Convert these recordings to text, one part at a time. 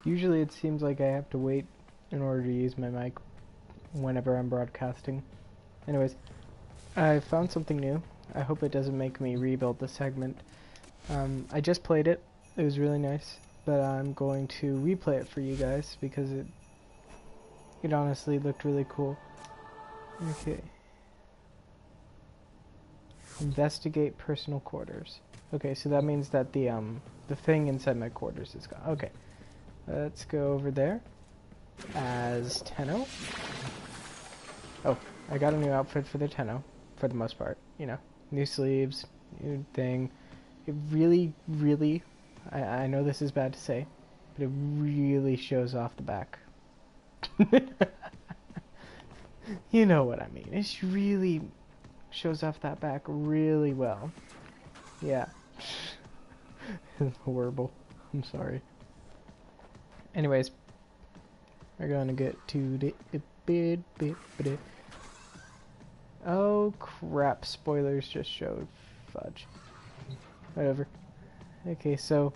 Usually it seems like I have to wait in order to use my mic whenever I'm broadcasting. Anyways, I found something new. I hope it doesn't make me rebuild the segment. I just played it. It was really nice, but I'm going to replay it for you guys because it honestly looked really cool. Okay. Investigate personal quarters. Okay, so that means that the thing inside my quarters is gone. Okay. Let's go over there as Tenno. Oh, I got a new outfit for the Tenno, for the most part. You know, new sleeves, new thing. It really, really, I know this is bad to say, but it really shows off the back. You know what I mean. It really shows off that back really well. Yeah. It's horrible. I'm sorry. Anyways, we're gonna get to the bit. Oh crap! Spoilers just showed. Fudge. Whatever. Okay, so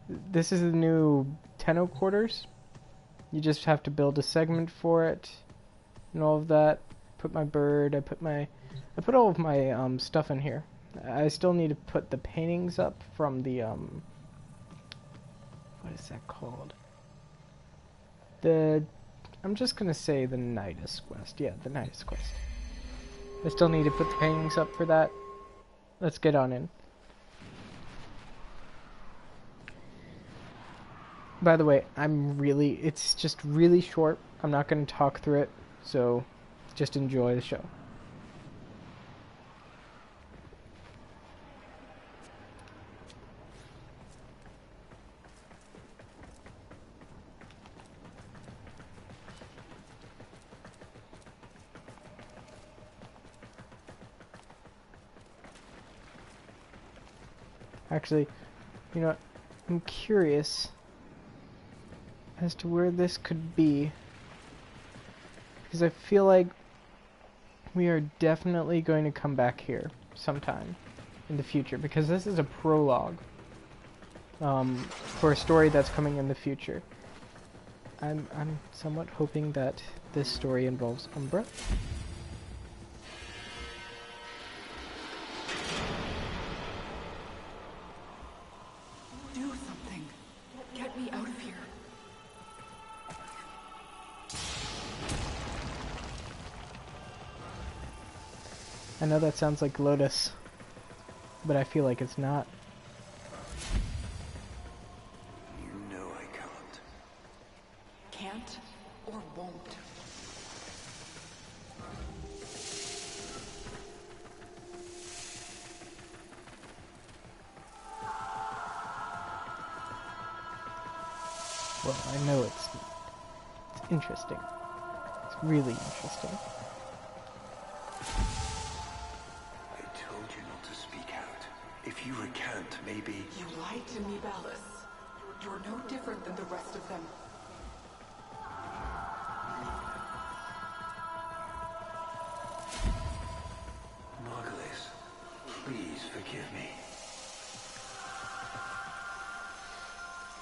this is the new Tenno quarters. You just have to build a segment for it, and all of that. Put my bird. I put all of my stuff in here. I still need to put the paintings up from the what is that called? I'm just gonna say the Nidus quest. Yeah, the Nidus quest. I still need to put the paintings up for that. Let's get on in. By the way, it's just really short. I'm not gonna talk through it, so just enjoy the show. Actually, you know what? I'm curious as to where this could be, because I feel like we are definitely going to come back here sometime in the future, because this is a prologue for a story that's coming in the future. I'm somewhat hoping that this story involves Umbra. Do something. Get me out of here. I know that sounds like Lotus, but I feel like it's not. You know I can't. Can't or won't. Well, I know it's interesting. It's really interesting. I told you not to speak out. If you recant, maybe... You lied to me, Ballas. You're no different than the rest of them. Margulis, please forgive me.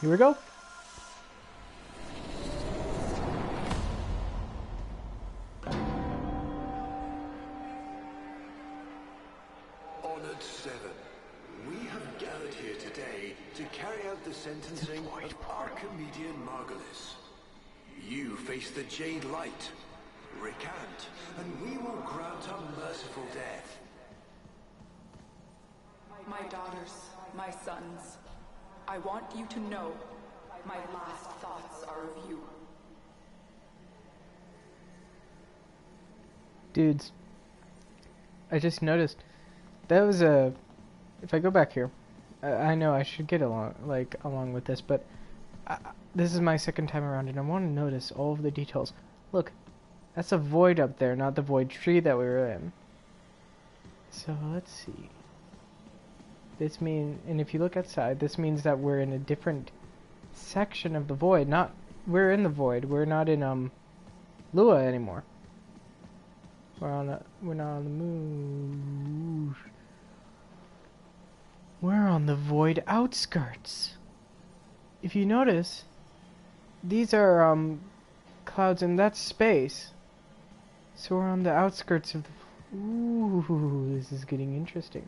Here we go. Honored Seven, we have gathered here today to carry out the sentencing of Archimedean Margulis. You face the Jade Light. Recant, and we will grant a merciful death. My daughters, my sons, I want you to know my last thoughts are of you. Dudes, I just noticed that was a... If I go back here, I know I should get along with this, but this is my second time around, and I want to notice all of the details. Look, that's a void up there, not the void tree that we were in. So let's see. This means, and if you look outside, this means that we're in a different section of the void. We're in the void. We're not in Lua anymore. We're not on the moon. We're on the void outskirts. If you notice, these are clouds and that's space. So we're on the outskirts of the... Ooh, this is getting interesting.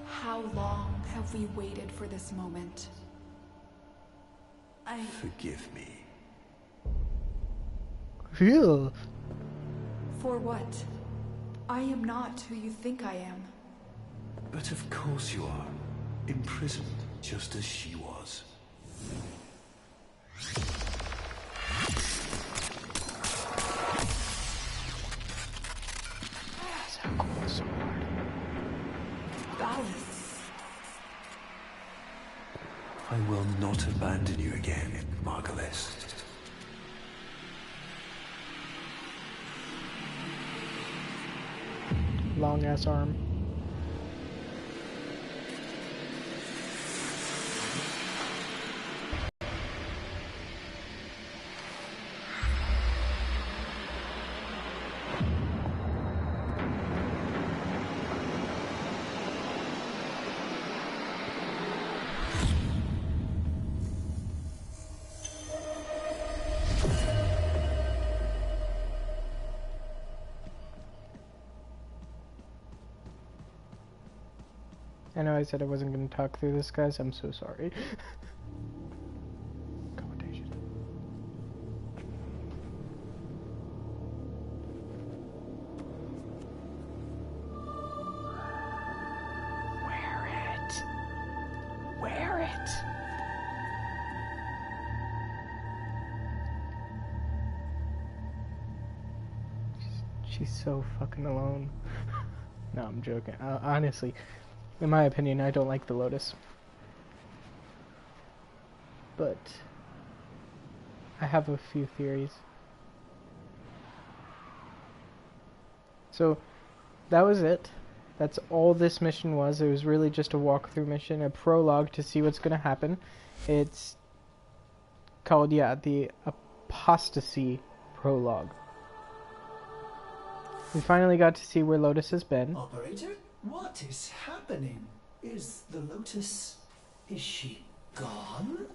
How long have we waited for this moment? Forgive me. Phew. For what? I am not who you think I am. But of course you are. Imprisoned, just as she was. That's a cool sword. Balance. I will not abandon you again, Margulis. Long ass arm. I know I said I wasn't going to talk through this, guys. I'm so sorry. Commendation. Wear it. Wear it. She's so fucking alone. No, I'm joking. Honestly. In my opinion, I don't like the Lotus. But I have a few theories. So that was it. That's all this mission was. It was really just a walkthrough mission, a prologue to see what's going to happen. It's called, yeah, the Apostasy Prologue. We finally got to see where Lotus has been. Operator? What is happening? Is the Lotus... is she gone?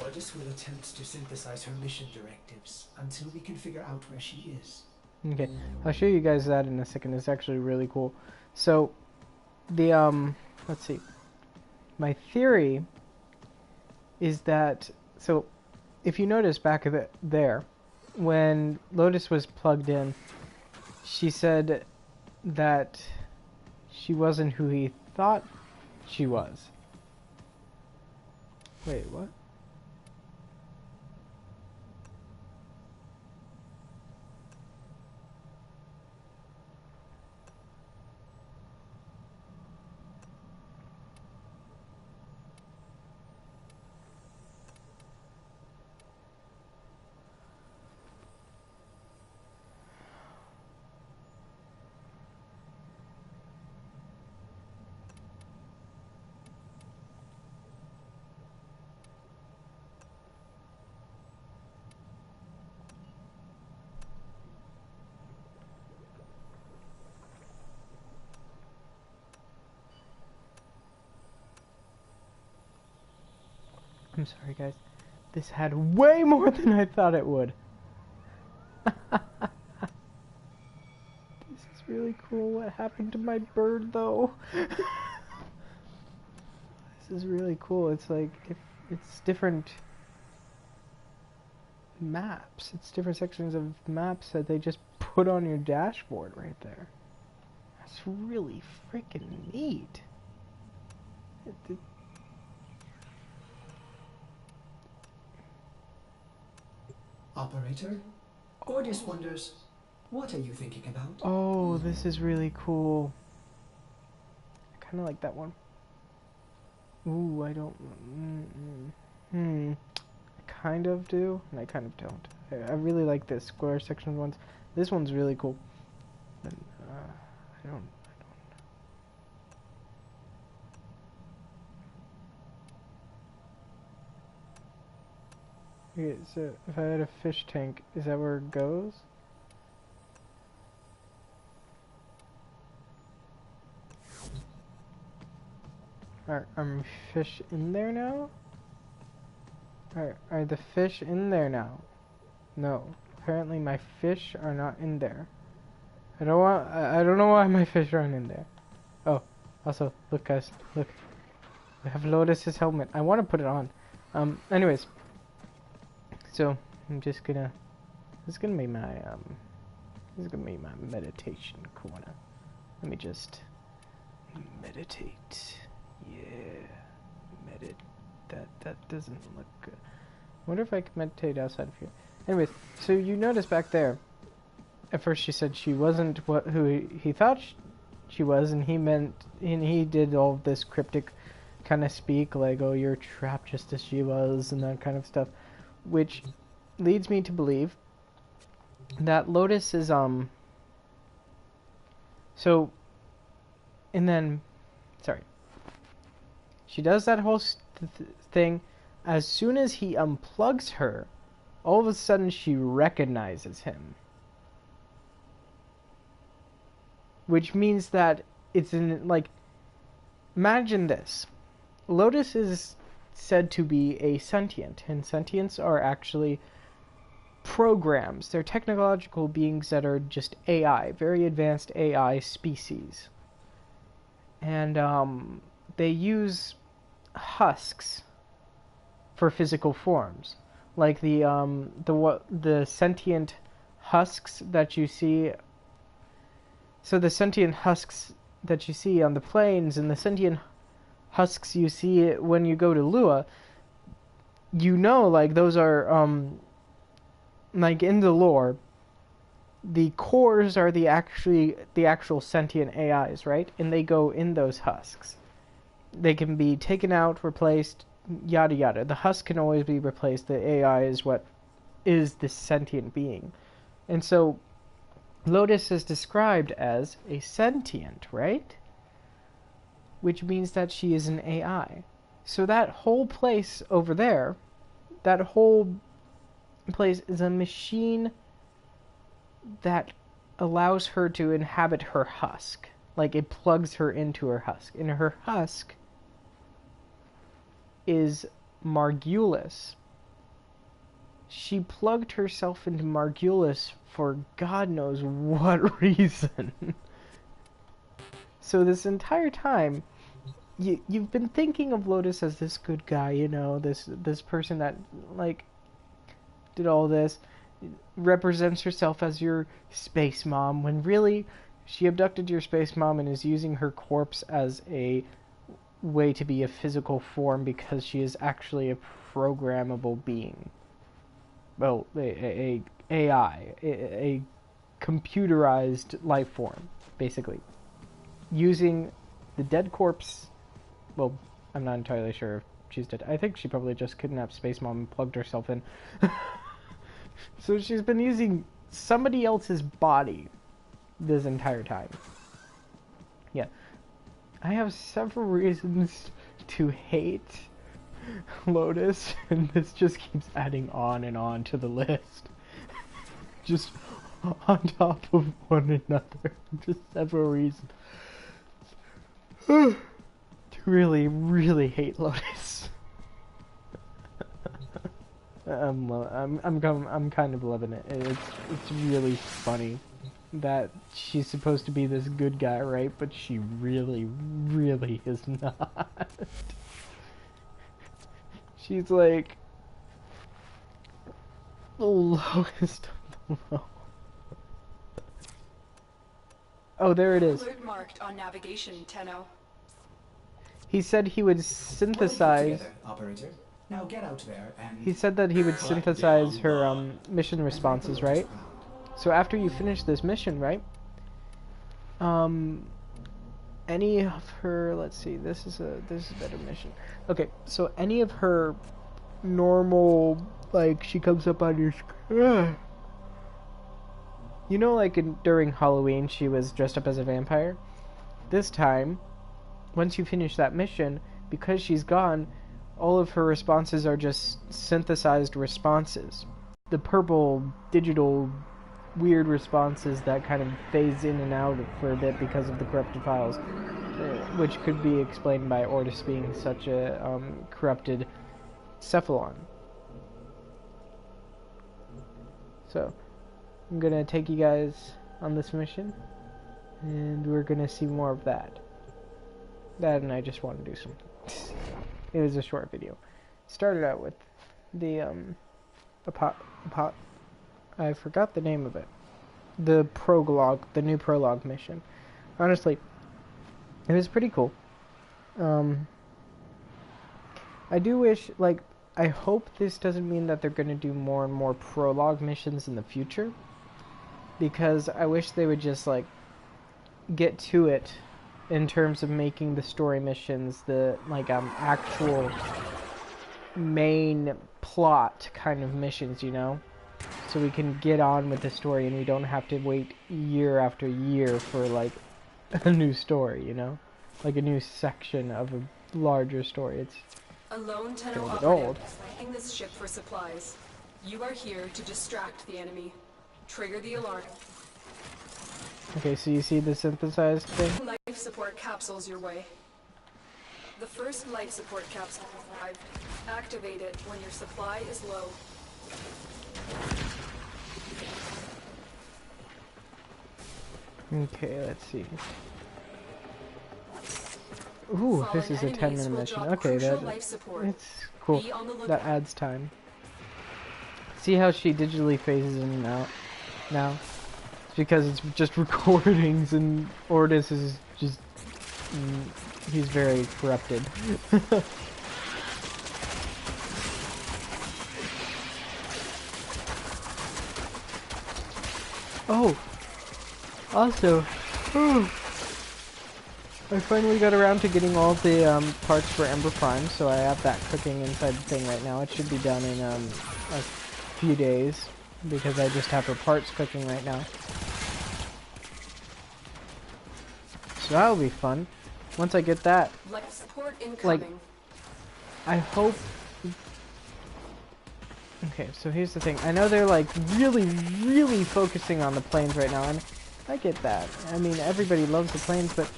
Lotus will attempt to synthesize her mission directives until we can figure out where she is. Okay, I'll show you guys that in a second. It's actually really cool. So, the, let's see. My theory is that, so, if you notice back there, when Lotus was plugged in, she said that she wasn't who he thought she was. Wait, what? I'm sorry, guys. This had way more than I thought it would. This is really cool. What happened to my bird, though? This is really cool. It's like, it's different maps. It's different sections of maps that they just put on your dashboard right there. That's really freaking neat. Operator? Gorgeous wonders, what are you thinking about? Oh, this is really cool. I kind of like that one. Ooh, I don't... I kind of do, and I kind of don't. I really like the square section ones. This one's really cool. And, I don't. Okay, so if I had a fish tank, is that where it goes? Are fish in there now? Are the fish in there now? No. Apparently my fish are not in there. I don't know why my fish aren't in there. Oh, also, look guys, look. I have Lotus's helmet. I want to put it on. Anyways. So, I'm just gonna... This is gonna be my, This is gonna be my meditation corner. Let me just... meditate. Yeah. That doesn't look good. I wonder if I can meditate outside of here. Anyways, so you notice back there, at first she said she wasn't who he thought she was, and he did all of this cryptic kind of speak, like, oh, you're trapped just as she was, and that kind of stuff, which leads me to believe that Lotus is, so, and then, sorry, she does that whole thing. As soon as he unplugs her, all of a sudden she recognizes him. Which means that it's in, like, imagine this. Lotus is said to be a sentient, and sentients are actually programs. They're technological beings that are just AI, very advanced AI species. And they use husks for physical forms, like the sentient husks that you see. So the sentient husks that you see on the plains and the sentient husks you see when you go to Lua, you know, like, those are like, in the lore, the cores are the actual sentient AIs, right? And they go in those husks. They can be taken out, replaced, yada yada. The husk can always be replaced. The AI is what is the sentient being. And so Lotus is described as a sentient, right? Which means that she is an AI. So that whole place over there, that whole place is a machine that allows her to inhabit her husk. Like, it plugs her into her husk. And her husk is Margulis. She plugged herself into Margulis for God knows what reason. So this entire time, you've been thinking of Lotus as this good guy, you know, this person that, like, did all this, represents herself as your space mom, when really she abducted your space mom and is using her corpse as a way to be a physical form because she is actually a programmable being. Well, a AI, a computerized life form, basically. Using the dead corpse, well, I'm not entirely sure if she's dead. I think she probably just kidnapped Space Mom and plugged herself in. So she's been using somebody else's body this entire time. Yeah. I have several reasons to hate Lotus, and this just keeps adding on and on to the list. Just on top of one another. Just several reasons. To really, really hate Lotus. I'm kind of loving it. It's really funny that she's supposed to be this good guy, right? But she really, really is not. She's like the lowest of the low. Oh, there it is. Alert marked on navigation, Tenno. He said he would synthesize. Together, operator. Now get out there and... He said that he would synthesize her mission responses, right? So after you finish this mission, right? Any of her, let's see, this is a better mission. Okay, so any of her normal like she comes up on your screen. You know, like during Halloween, she was dressed up as a vampire. This time, once you finish that mission, because she's gone, all of her responses are just synthesized responses. The purple digital weird responses that kind of phase in and out for a bit because of the corrupted files, which could be explained by Ortis being such a corrupted cephalon. So, I'm gonna take you guys on this mission, and we're gonna see more of that. That and I just want to do something. It was a short video. Started out with the I forgot the name of it. The prologue, the new prologue mission. Honestly, it was pretty cool. I do wish, like, I hope this doesn't mean that they're going to do more and more prologue missions in the future. Because I wish they would just, like, get to it in terms of making the story missions the, like, actual main plot kind of missions, you know? So we can get on with the story and we don't have to wait year after year for, like, a new story, you know? Like a new section of a larger story. It's A lone Tenno gonna get operative old. is flanking this ship for supplies. You are here to distract the enemy. Trigger the alarm. Okay, so you see the synthesized thing? Life support capsules your way. The first life support capsule arrived. Activate it when your supply is low. Okay, let's see. Ooh, this is a 10-minute mission. Okay, it's cool. That adds time. See how she digitally phases in and out now? It's because it's just recordings and Ortis is just... he's very corrupted. Oh! Also, I finally got around to getting all the parts for Ember Prime, so I have that cooking inside the thing right now. It should be done in a few days, because I just have her parts cooking right now. So that'll be fun. Once I get that, Life support incoming. like, I hope... Okay, so here's the thing. I know they're, like, really, really focusing on the planes right now, and I get that. I mean, everybody loves the planes, but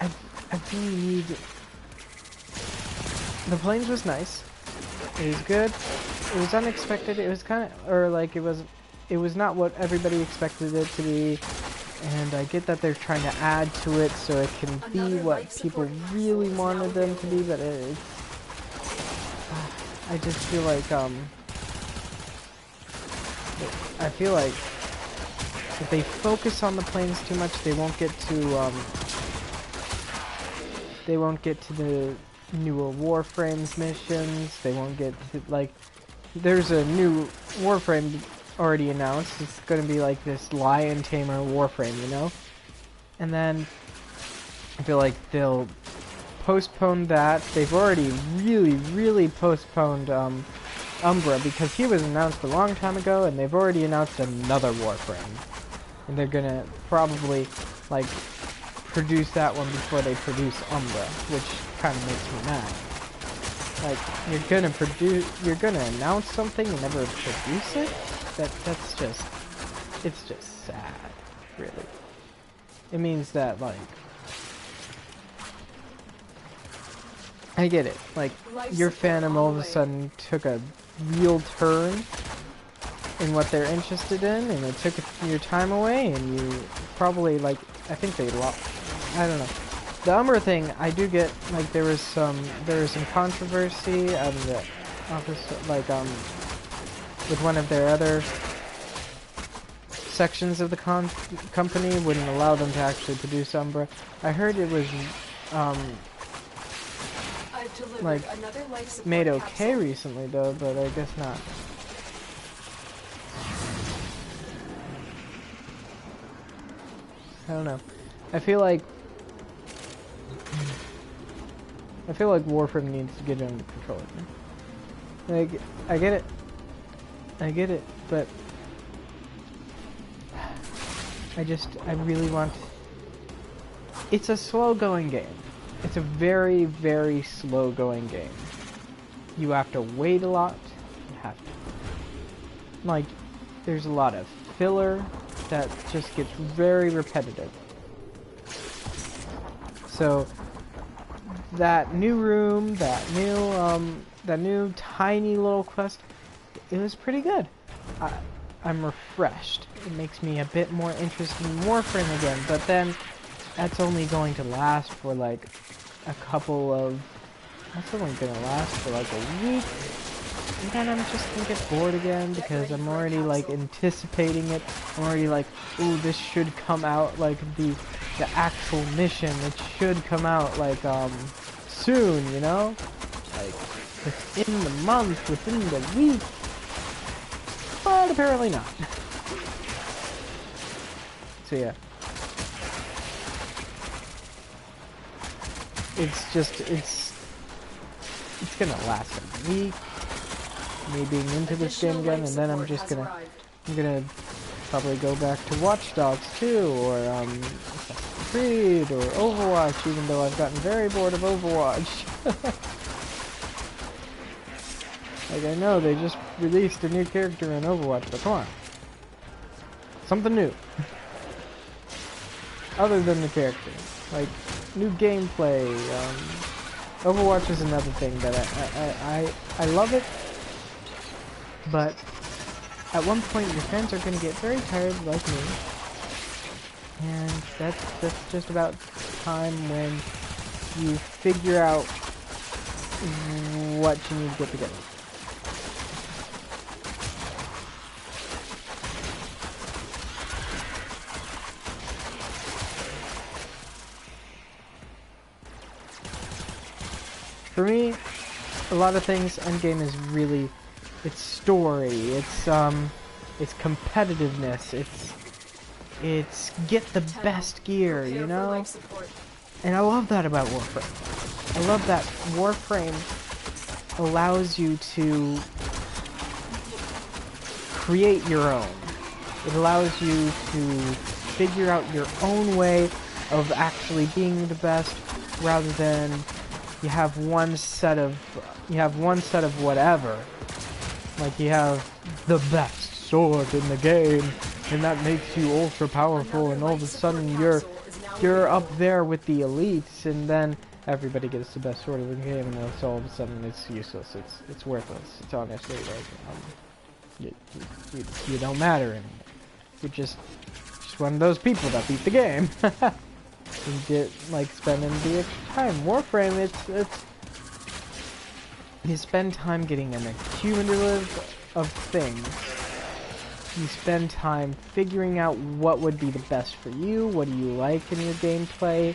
I really need... The planes was nice. It was good. It was unexpected. It was kind of... Or, like, it was not what everybody expected it to be. And I get that they're trying to add to it so it can be what people really wanted them to be, but it's... I just feel like, I feel like if they focus on the planes too much, they won't get to the newer Warframes missions. They won't get to, like, there's a new Warframe already announced. It's gonna be like this Lion Tamer Warframe, you know? And then I feel like they'll postpone that. They've already really postponed Umbra because he was announced a long time ago, and they've already announced another Warframe. And they're gonna probably, like, produce that one before they produce Umbra, which kind of makes me mad. Like, you're gonna announce something and never produce it? That's just, it's just sad, really. It means that, like, I get it. Like, your fandom all of a sudden took a real turn in what they're interested in, and it took your time away, and you probably, like, I think they lost. I don't know. The Umbra thing, I do get, like, there was some controversy out of the office, like, with one of their other sections of the company wouldn't allow them to actually produce Umbra. I heard it was, like, made okay recently though, but I guess not. I don't know. I feel like Warframe needs to get under control. Like, I get it. I get it, but I really want... It's a slow-going game. It's a very, very slow-going game. You have to wait a lot. You have to... Like, there's a lot of filler that just gets very repetitive. So, that new room, that new tiny little quest, it was pretty good. I'm refreshed. It makes me a bit more interested in Warframe again, but then that's only going to last for like a couple of... That's only going to last for like a week. And then I'm just going to get bored again because I'm already like anticipating it. I'm already like, ooh, this should come out like the actual mission. It should come out like soon, you know? Like within the month, within the week. But apparently not. So yeah. It's just, it's gonna last a week. Me being into this game again, and then I'm gonna probably go back to Watch Dogs 2, or Assassin's Creed, or Overwatch, even though I've gotten very bored of Overwatch. Like, I know they just released a new character in Overwatch, but come on. Something new. Other than the character. Like, new gameplay. Overwatch is another thing that I love it. But at one point your friends are going to get very tired like me. And that's just about time when you figure out what you need to get together. For me, a lot of things Endgame is really, it's story, it's competitiveness, it's get the best gear, you know? And I love that about Warframe. I love that Warframe allows you to create your own. It allows you to figure out your own way of actually being the best, rather than you have one set of whatever. Like, you have the best sword in the game, and that makes you ultra powerful, and all of a sudden you're up there with the elites, and then everybody gets the best sword in the game, and then all of a sudden it's useless. It's worthless. It's honestly like you don't matter anymore. You're just one of those people that beat the game. And get, like, spending the extra time. Warframe, it's you spend time getting an accumulative of things. You spend time figuring out what would be the best for you, what do you like in your gameplay,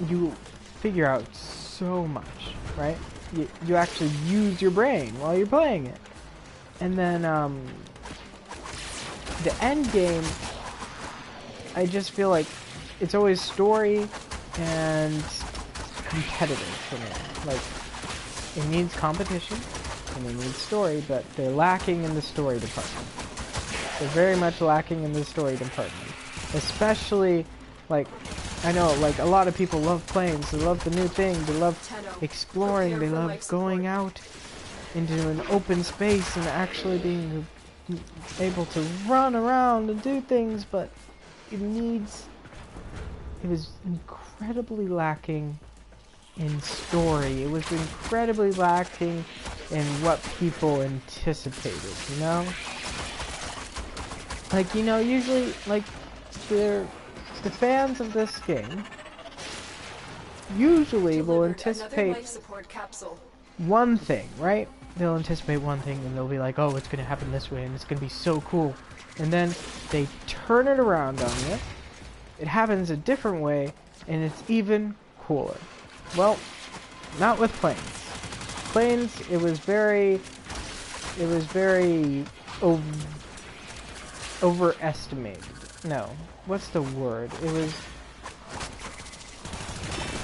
you figure out so much, right? You actually use your brain while you're playing it. And then, the end game, I just feel like it's always story and competitive for me. Like, it needs competition and it needs story, but they're lacking in the story department. They're very much lacking in the story department. Especially, like, I know, like, a lot of people love planes, they love the new thing, they love exploring, they love going out into an open space and actually being able to run around and do things, but it was incredibly lacking in story. It was incredibly lacking in what people anticipated, you know? Like, you know, usually, like, the fans of this game usually will anticipate one thing, right? They'll anticipate one thing and they'll be like, oh, it's gonna happen this way and it's gonna be so cool. And then they turn it around on you. It happens a different way and it's even cooler. Well, not with planes. Planes, it was very overestimated. No, what's the word? It was,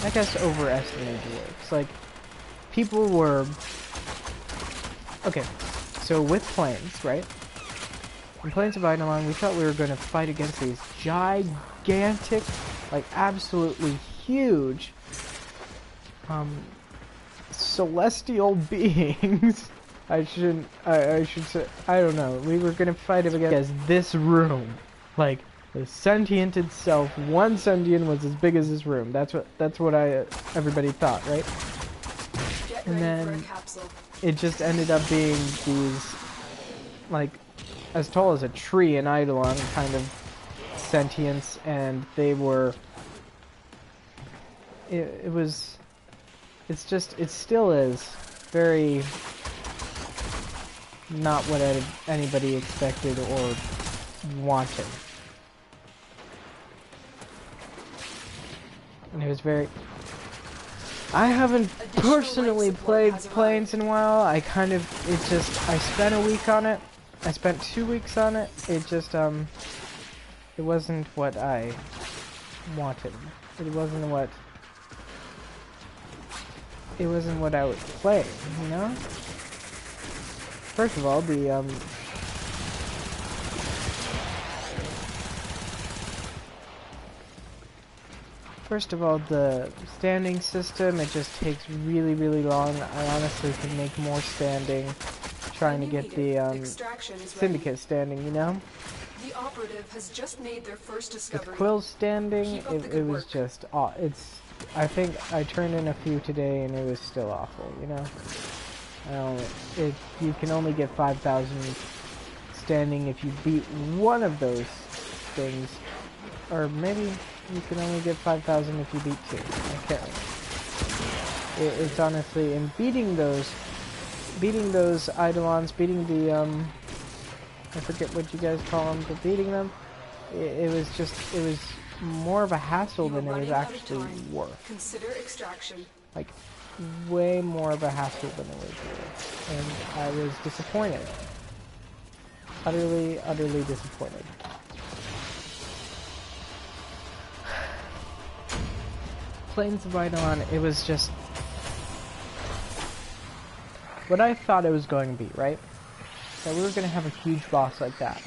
I guess, overestimated works. Like, people were Okay, so with planes, right? In Planes of Eidolon, we thought we were going to fight against these gigantic, like absolutely huge, celestial beings. I should say, I don't know. We were going to fight against this room. Like, the sentient itself, one sentient was as big as this room. That's what everybody thought, right? And then it just ended up being these, like, as tall as a tree in Eidolon kind of sentience, and they were, it still is very not what anybody expected or wanted. And it was very, I haven't personally played Planes in a while. I spent a week on it. I spent 2 weeks on it. It just, it wasn't what I wanted. It wasn't what I was playing, you know? First of all, the standing system, it just takes really, really long. I honestly can make more standing trying to get the Syndicate standing, you know? The operative has just made their first discovery. With Quill's standing, it was just I think I turned in a few today and it was still awful, you know? You can only get 5,000 standing if you beat one of those things, or maybe you can only get 5,000 if you beat two. I can't remember. It's honestly, in beating those Eidolons, beating the, I forget what you guys call them, but beating them, it was more of a hassle than it was actually worth. Consider extraction. Like, way more of a hassle than it was worth. And I was disappointed. Utterly, utterly disappointed. Planes of Eidolon, it was just what I thought it was going to be, right? That we were going to have a huge boss like that.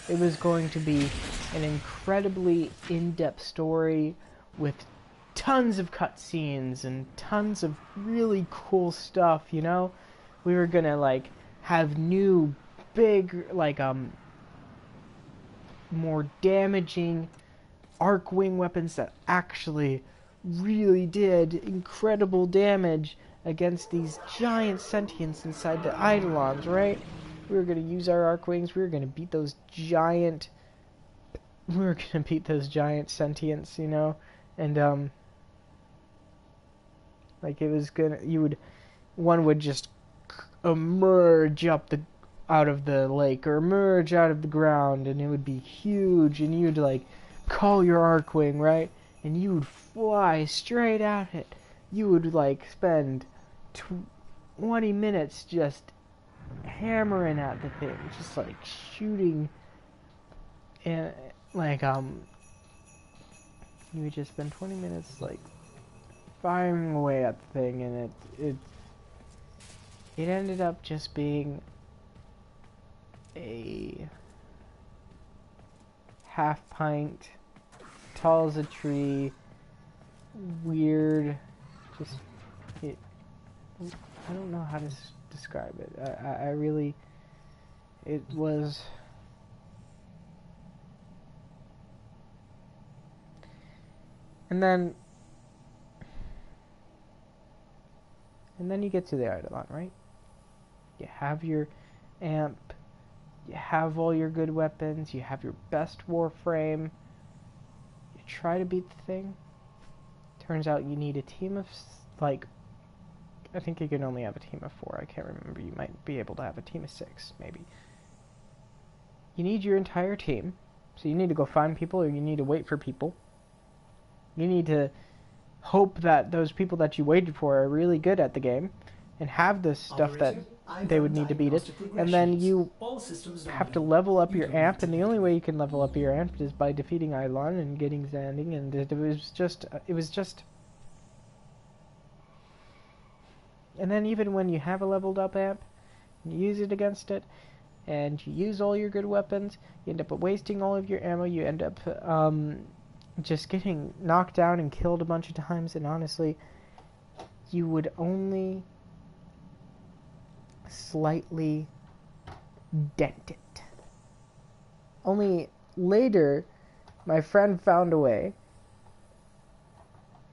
It was going to be an incredibly in-depth story with tons of cutscenes and tons of really cool stuff, you know? We were going to, like, have new, big, like, more damaging arc-wing weapons that actually really did incredible damage against these giant sentients inside the Eidolons, right? We were going to use our arc wings. We were going to beat those giant sentients, you know? And like, it was gonna, one would just emerge out of the lake, or emerge out of the ground, and it would be huge, and you'd, like, call your arc wing, right? And you would fly straight at it. You would, like, spend 20 minutes just hammering at the thing, just, like, shooting, and, like, you would just spend 20 minutes, like, firing away at the thing, and it ended up just being a half pint, tall as a tree, weird, just, I don't know how to describe it. I really, it was, and then you get to the Eidolon, right? You have your amp, you have all your good weapons, you have your best Warframe, you try to beat the thing. Turns out you need a team of, like, I think you can only have a team of 4, I can't remember, you might be able to have a team of 6, maybe. You need your entire team, so you need to go find people, or you need to wait for people. You need to hope that those people that you waited for are really good at the game, and have the stuff that they would need to beat it, and then you have to level up your amp, and the only way you can level up your amp is by defeating Eidolon and getting Zanding, and it was just, and then even when you have a leveled up amp, You use it against it, and you use all your good weapons. You end up wasting all of your ammo. You end up just getting knocked down and killed a bunch of times. And honestly, you would only slightly dent it. Only later, my friend found a way.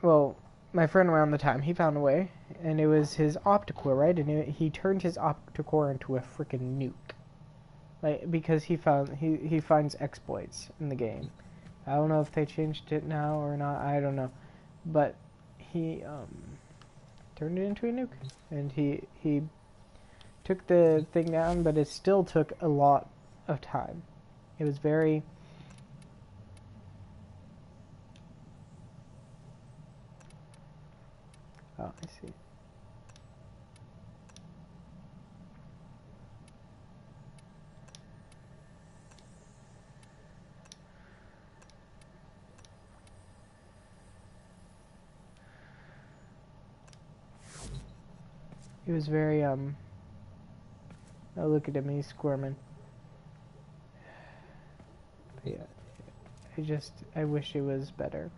Well, my friend around the time, he found a way, and it was his opticore, right? And he turned his opticore into a freaking nuke, like, because he finds exploits in the game. I don't know if they changed it now or not. I don't know, but he turned it into a nuke, and he took the thing down, but it still took a lot of time. It was very... Oh, I see. He was very, oh, look at him, he's squirming. But yeah, I wish it was better.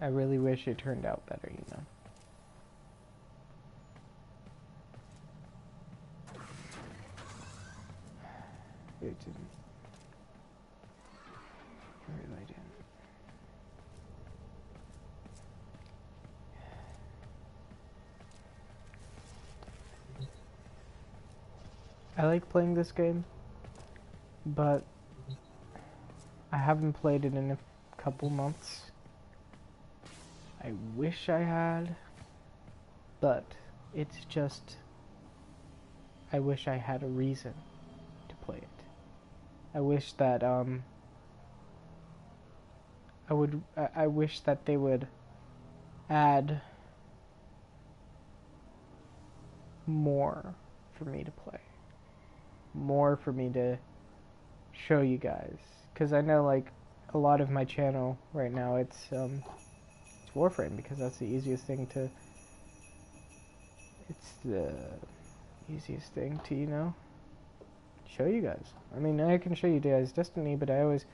I really wish it turned out better, you know. It didn't. I really didn't. I like playing this game, but I haven't played it in a couple months. I wish I had, but it's just, I wish I had a reason to play it. I wish that, I wish that they would add more for me to play. More for me to show you guys. Because I know, like, a lot of my channel right now, it's Warframe, because that's the easiest thing to... It's the easiest thing to, you know, show you guys. I mean, I can show you guys Destiny, but I always...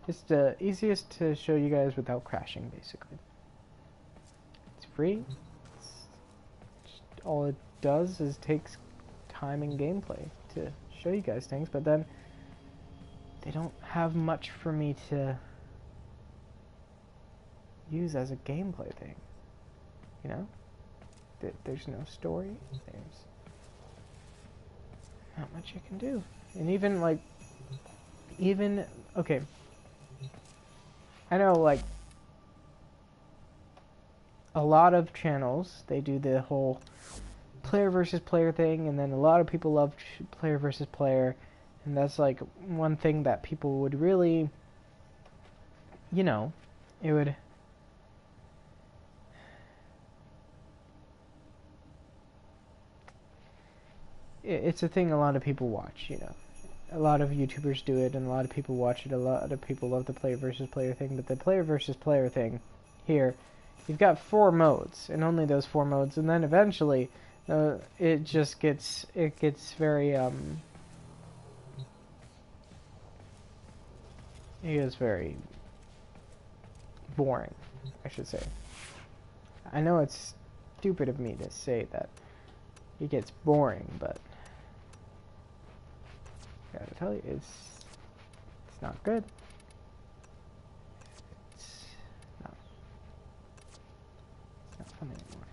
It's the easiest to show you guys without crashing, basically. It's free. All it does is takes time and gameplay to show you guys things, but then they don't have much for me to use as a gameplay thing, you know? There's no story, there's not much I can do. And even, like, okay, I know, like, a lot of channels, they do the whole player versus player thing, and then a lot of people love player versus player, and that's, like, one thing that people would really, you know, it would... It's a thing a lot of people watch, you know. A lot of YouTubers do it, and a lot of people watch it. A lot of people love the player versus player thing, but the player versus player thing here, you've got 4 modes, and only those 4 modes, and then eventually, it just gets, very, it gets very boring, I should say. I know it's stupid of me to say that it gets boring, but I gotta tell you, it's not good. It's not fun anymore.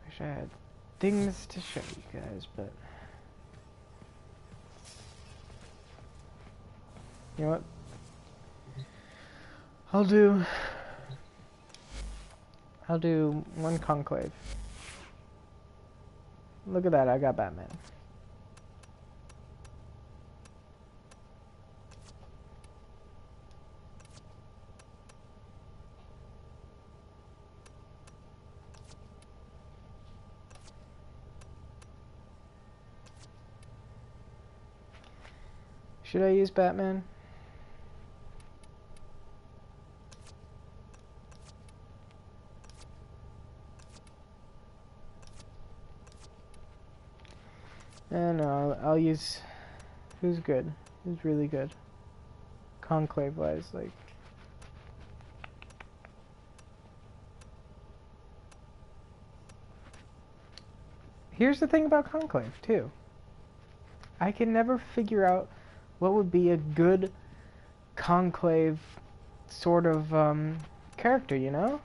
Wish I had things to show you guys, but you know what? I'll do one conclave. Look at that, I got Batman. Should I use Batman? No, I'll use... Who's good? Who's really good? Conclave-wise, like... Here's the thing about Conclave, too. I can never figure out what would be a good Conclave sort of, character, you know?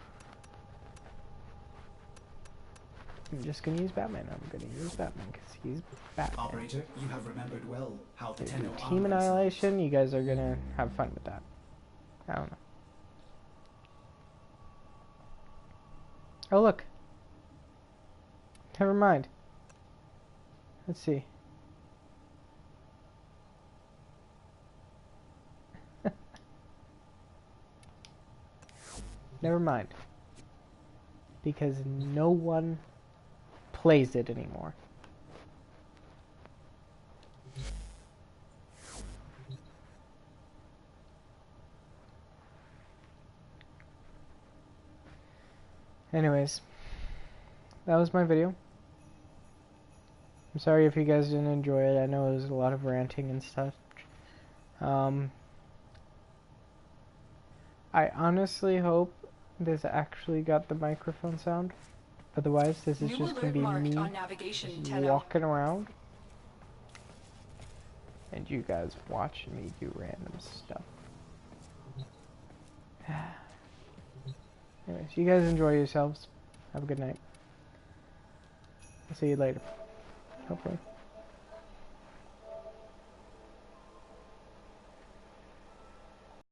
I'm just gonna use Batman. I'm gonna use Batman because he's Batman. Operator, you have remembered well how the Team Tenno Annihilation, you guys are gonna have fun with that. I don't know. Oh, look. Never mind. Let's see. Never mind. Because no one plays it anymore. Anyways, that was my video. I'm sorry if you guys didn't enjoy it. I know it was a lot of ranting and stuff. I honestly hope this actually got the microphone sound. Otherwise, this is just going to be me walking around. And you guys watching me do random stuff. Anyways, you guys enjoy yourselves. Have a good night. I'll see you later. Hopefully.